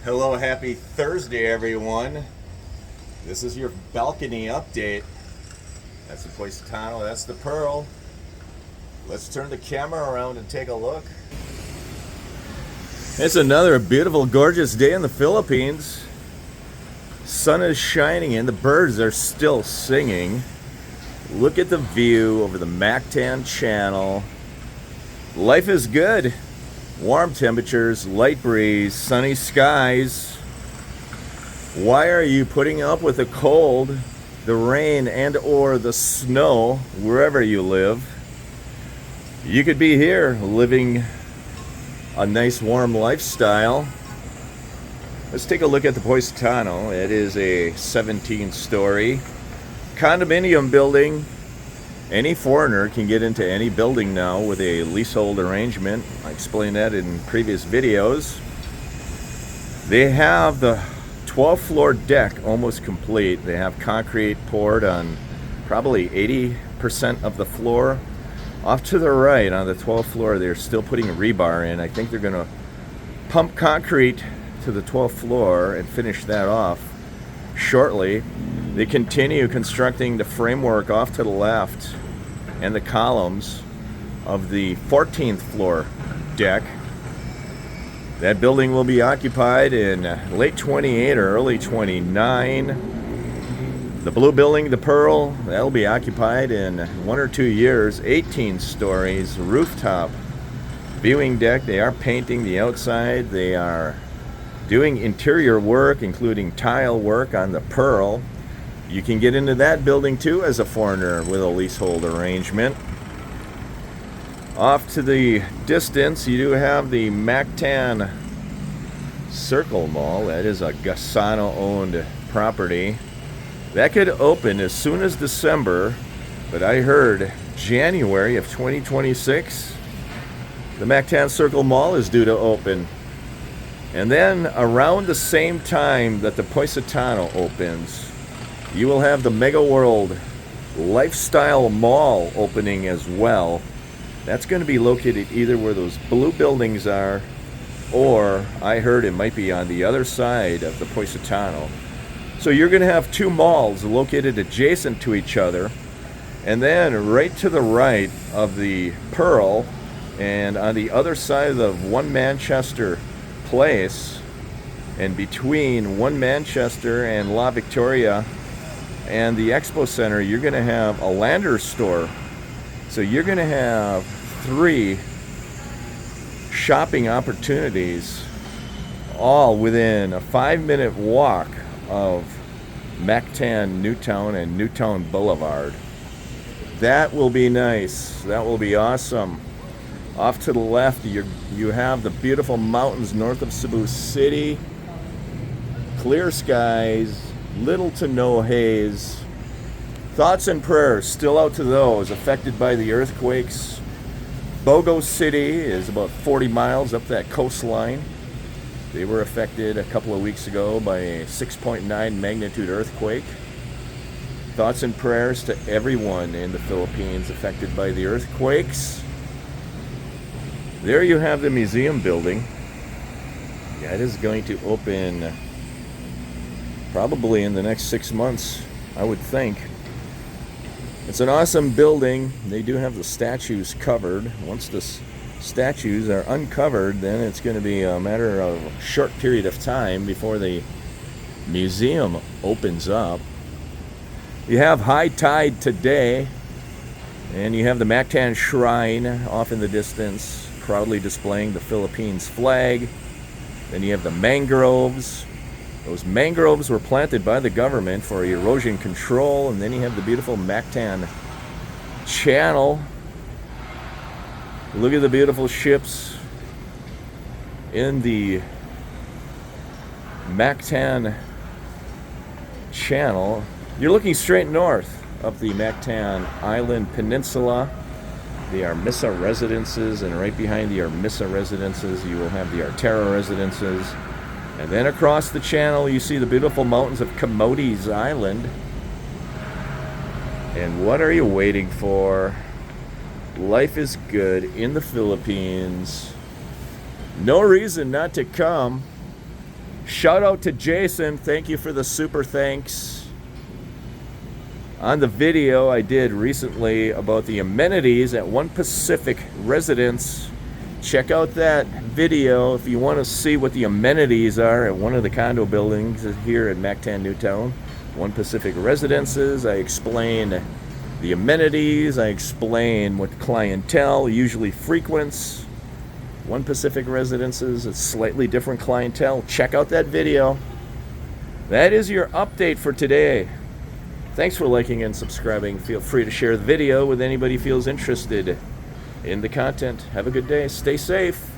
Hello, happy Thursday, everyone. This is your balcony update. That's the Positano, that's the Pearl. Let's turn the camera around and take a look. It's another beautiful, gorgeous day in the Philippines. Sun is shining and the birds are still singing. Look at the view over the Mactan Channel. Life is good. Warm temperatures, light breeze, sunny skies. Why are you putting up with the cold, the rain, and or the snow wherever you live? You could be here living a nice warm lifestyle. Let's take a look at the Positano. It is a 17-story condominium building. Any foreigner can get into any building now with a leasehold arrangement. I explained that in previous videos. They have the 12th floor deck almost complete. They have concrete poured on probably 80% of the floor. Off to the right on the 12th floor, they're still putting rebar in. I think they're going to pump concrete to the 12th floor and finish that off shortly. They continue constructing the framework off to the left and the columns of the 14th floor deck. That building will be occupied in late 28 or early 29. The blue building, the Pearl, that'll be occupied in 1 or 2 years. 18 stories, rooftop viewing deck. They are painting the outside. They are doing interior work, including tile work on the Pearl. You can get into that building too as a foreigner with a leasehold arrangement. Off to the distance, you do have the Mactan Circle Mall. That is a Gasano-owned property. That could open as soon as December, but I heard January of 2026, the Mactan Circle Mall is due to open. And then around the same time that the Positano opens, you will have the Mega World Lifestyle Mall opening as well. That's going to be located either where those blue buildings are, or I heard it might be on the other side of the Positano. So you're going to have two malls located adjacent to each other, and then right to the right of the Pearl and on the other side of One Manchester Place, and between One Manchester and La Victoria and the Expo Center, you're going to have a Landers store. So you're going to have 3 shopping opportunities, all within a 5-minute walk of Mactan Newtown and Newtown Boulevard. That will be nice. That will be awesome. Off to the left, you have the beautiful mountains north of Cebu City. Clear skies, little to no haze. Thoughts and prayers still out to those affected by the earthquakes. Bogo City is about 40 miles up that coastline. They were affected a couple of weeks ago by a 6.9 magnitude earthquake. Thoughts and prayers to everyone in the Philippines affected by the earthquakes. There you have the museum building. That is going to open probably in the next 6 months, I would think. It's an awesome building. They do have the statues covered. Once the statues are uncovered, then it's going to be a matter of a short period of time before the museum opens up. You have high tide today, and you have the Mactan Shrine off in the distance, proudly displaying the Philippines flag. Then you have the mangroves. Those mangroves were planted by the government for erosion control. And then you have the beautiful Mactan Channel. Look at the beautiful ships in the Mactan Channel. You're looking straight north of the Mactan Island Peninsula. The Armisa residences, and right behind the Armisa residences you will have the Artera residences. And then across the channel you see the beautiful mountains of Camotes Island. And what are you waiting for? Life is good in the Philippines. No reason not to come. Shout out to Jason. Thank you for the super thanks. On the video I did recently about the amenities at One Pacific Residence, check out that video if you want to see what the amenities are at one of the condo buildings here at Mactan Newtown. One Pacific Residences. I explain the amenities. I explain what clientele usually frequents One Pacific Residences. It's slightly different clientele. Check out that video. That is your update for today. Thanks for liking and subscribing. Feel free to share the video with anybody who feels interested in the content. Have a good day. Stay safe.